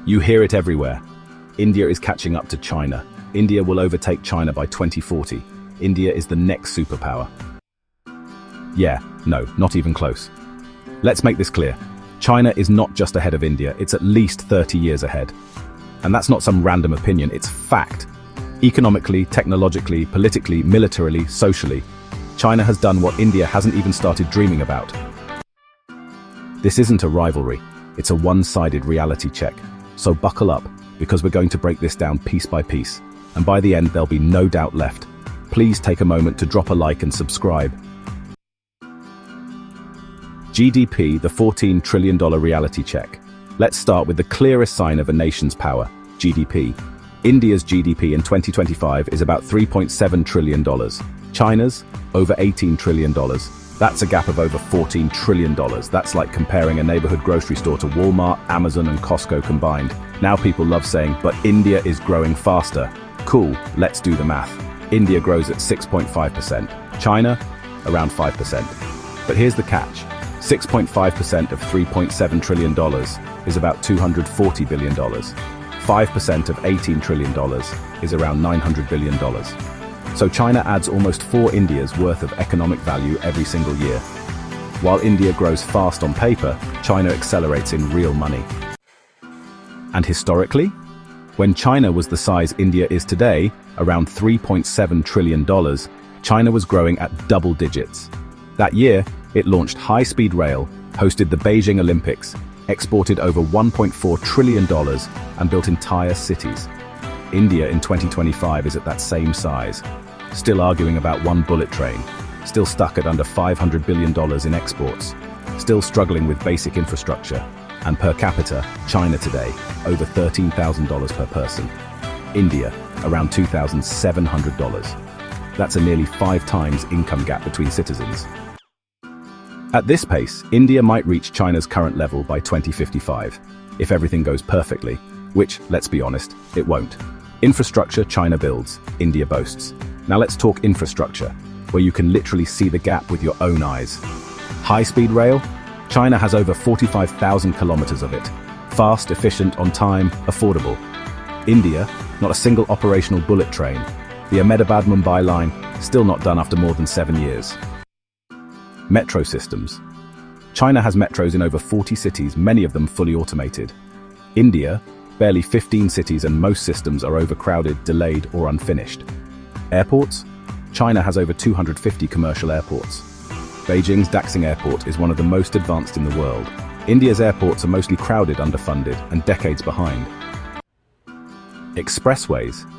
You hear it everywhere. India is catching up to China. India will overtake China by 2040. India is the next superpower. Yeah, no, not even close. Let's make this clear. China is not just ahead of India, it's at least 30 years ahead. And that's not some random opinion, it's fact. Economically, technologically, politically, militarily, socially, China has done what India hasn't even started dreaming about. This isn't a rivalry, it's a one-sided reality check. So buckle up, because we're going to break this down piece by piece. And by the end, there'll be no doubt left. Please take a moment to drop a like and subscribe. GDP, the $14 trillion reality check. Let's start with the clearest sign of a nation's power, GDP. India's GDP in 2025 is about $3.7 trillion. China's, over $18 trillion. That's a gap of over $14 trillion. That's like comparing a neighborhood grocery store to Walmart, Amazon, and Costco combined. Now people love saying, but India is growing faster. Cool, let's do the math. India grows at 6.5%. China, around 5%. But here's the catch. 6.5% of $3.7 trillion is about $240 billion. 5% of $18 trillion is around $900 billion. So China adds almost 4 Indias worth of economic value every single year. While India grows fast on paper, China accelerates in real money. And historically? When China was the size India is today, around $3.7 trillion, China was growing at double digits. That year, it launched high-speed rail, hosted the Beijing Olympics, exported over $1.4 trillion, and built entire cities. India in 2025 is at that same size, still arguing about one bullet train, still stuck at under $500 billion in exports, still struggling with basic infrastructure, and per capita, China today, over $13,000 per person. India, around $2,700. That's a nearly 5 times income gap between citizens. At this pace, India might reach China's current level by 2055, if everything goes perfectly, which, let's be honest, it won't. Infrastructure China builds, India boasts. Now let's talk infrastructure, where you can literally see the gap with your own eyes. High-speed rail? China has over 45,000 kilometers of it. Fast, efficient, on time, affordable. India, not a single operational bullet train. The Ahmedabad-Mumbai line, still not done after more than 7 years. Metro systems. China has metros in over 40 cities, many of them fully automated. India, barely 15 cities, and most systems are overcrowded, delayed, or unfinished. Airports? China has over 250 commercial airports. Beijing's Daxing Airport is one of the most advanced in the world. India's airports are mostly crowded, underfunded, and decades behind. Expressways.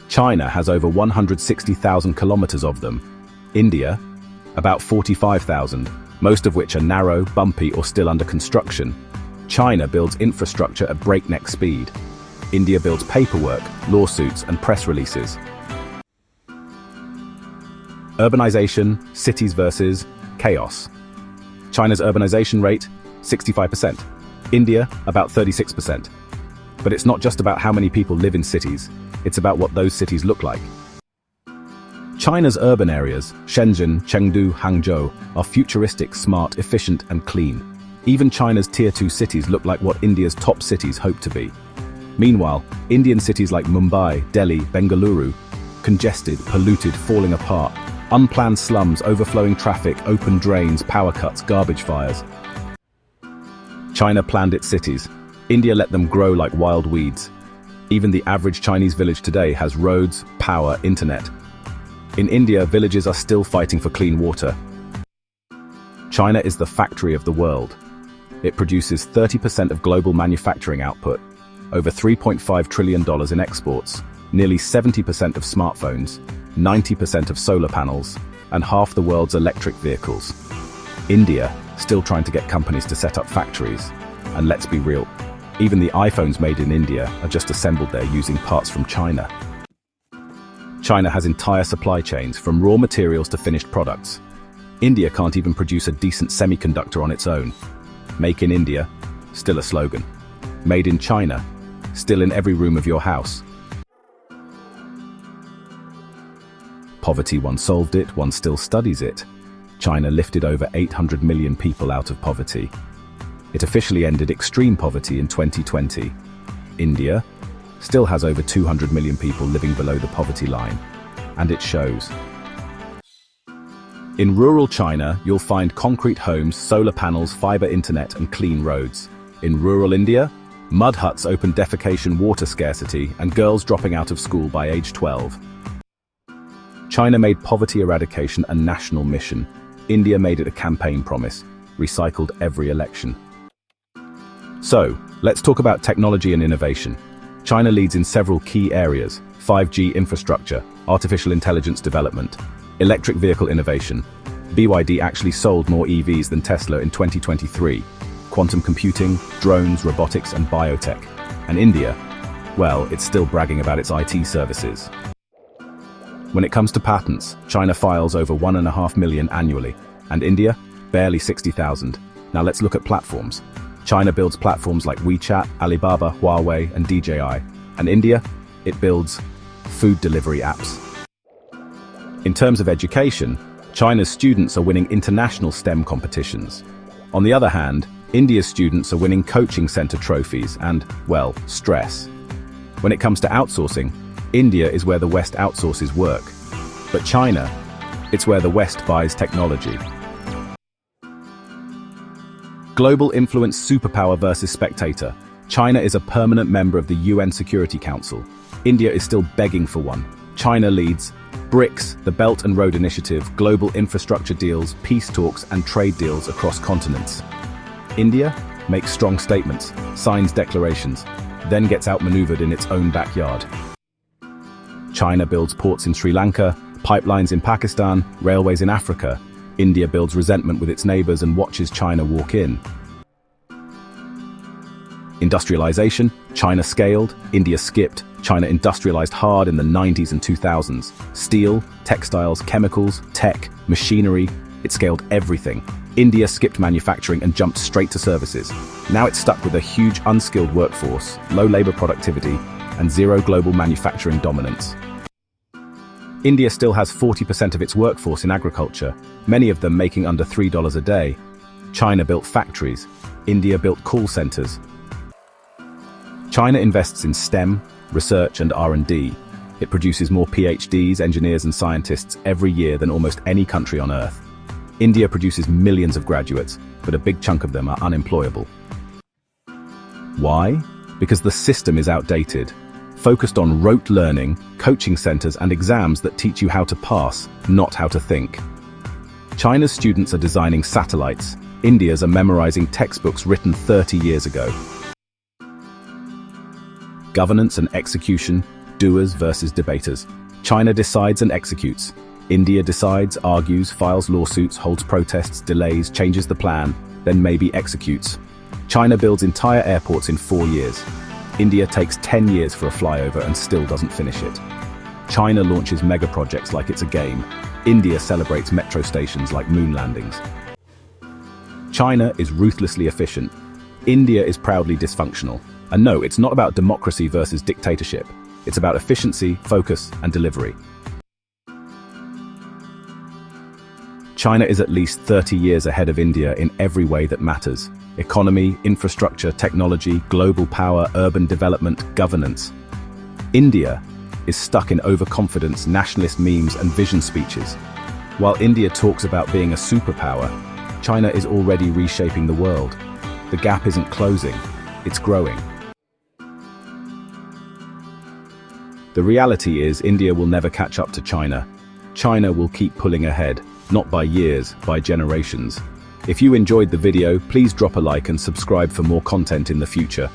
China has over 160,000 kilometers of them. India, about 45,000, most of which are narrow, bumpy, or still under construction. China builds infrastructure at breakneck speed. India builds paperwork, lawsuits, and press releases. Urbanization, cities versus chaos. China's urbanization rate, 65%. India, about 36%. But it's not just about how many people live in cities, it's about what those cities look like. China's urban areas, Shenzhen, Chengdu, Hangzhou, are futuristic, smart, efficient, and clean. Even China's Tier 2 cities look like what India's top cities hope to be. Meanwhile, Indian cities like Mumbai, Delhi, Bengaluru, congested, polluted, falling apart, unplanned slums, overflowing traffic, open drains, power cuts, garbage fires. China planned its cities. India let them grow like wild weeds. Even the average Chinese village today has roads, power, internet. In India, villages are still fighting for clean water. China is the factory of the world. It produces 30% of global manufacturing output, over $3.5 trillion in exports, nearly 70% of smartphones, 90% of solar panels, and half the world's electric vehicles. India, still trying to get companies to set up factories. And let's be real, even the iPhones made in India are just assembled there using parts from China. China has entire supply chains, from raw materials to finished products. India can't even produce a decent semiconductor on its own. Make in India, still a slogan. Made in China, still in every room of your house. Poverty, one solved it, one still studies it. China lifted over 800 million people out of poverty. It officially ended extreme poverty in 2020. India still has over 200 million people living below the poverty line, and it shows. In rural China, you'll find concrete homes, solar panels, fiber internet, and clean roads. In rural India, mud huts, open defecation, water scarcity, and girls dropping out of school by age 12. China made poverty eradication a national mission. India made it a campaign promise, recycled every election. So, let's talk about technology and innovation. China leads in several key areas: 5G infrastructure, artificial intelligence development, electric vehicle innovation. BYD actually sold more EVs than Tesla in 2023. Quantum computing, drones, robotics, and biotech. And India, well, it's still bragging about its IT services. When it comes to patents, China files over 1.5 million annually, and India, barely 60,000. Now let's look at platforms. China builds platforms like WeChat, Alibaba, Huawei, and DJI. And India, it builds food delivery apps. In terms of education, China's students are winning international STEM competitions. On the other hand, India's students are winning coaching center trophies and, well, stress. When it comes to outsourcing, India is where the West outsources work. But China, it's where the West buys technology. Global influence superpower versus spectator. China is a permanent member of the UN Security Council. India is still begging for one. China leads BRICS, the Belt and Road Initiative, global infrastructure deals, peace talks, and trade deals across continents. India makes strong statements, signs declarations, then gets outmaneuvered in its own backyard. China builds ports in Sri Lanka, pipelines in Pakistan, railways in Africa. India builds resentment with its neighbors and watches China walk in. Industrialization, China scaled, India skipped. China industrialized hard in the 90s and 2000s. Steel, textiles, chemicals, tech, machinery, it scaled everything. India skipped manufacturing and jumped straight to services. Now it's stuck with a huge unskilled workforce, low labor productivity, and zero global manufacturing dominance. India still has 40% of its workforce in agriculture, many of them making under $3 a day. China built factories. India built call centers. China invests in STEM, research, and R&D. It produces more PhDs, engineers, and scientists every year than almost any country on Earth. India produces millions of graduates, but a big chunk of them are unemployable. Why? Because the system is outdated, focused on rote learning, coaching centers, and exams that teach you how to pass, not how to think. China's students are designing satellites. India's are memorizing textbooks written 30 years ago. Governance and execution, doers versus debaters. China decides and executes. India decides, argues, files lawsuits, holds protests, delays, changes the plan, then maybe executes. China builds entire airports in 4 years. India takes 10 years for a flyover and still doesn't finish it. China launches mega projects like it's a game. India celebrates metro stations like moon landings. China is ruthlessly efficient. India is proudly dysfunctional. And no, it's not about democracy versus dictatorship. It's about efficiency, focus, and delivery. China is at least 30 years ahead of India in every way that matters. Economy, infrastructure, technology, global power, urban development, governance. India is stuck in overconfidence, nationalist memes, and vision speeches. While India talks about being a superpower, China is already reshaping the world. The gap isn't closing, it's growing. The reality is India will never catch up to China. China will keep pulling ahead, not by years, by generations. If you enjoyed the video, please drop a like and subscribe for more content in the future.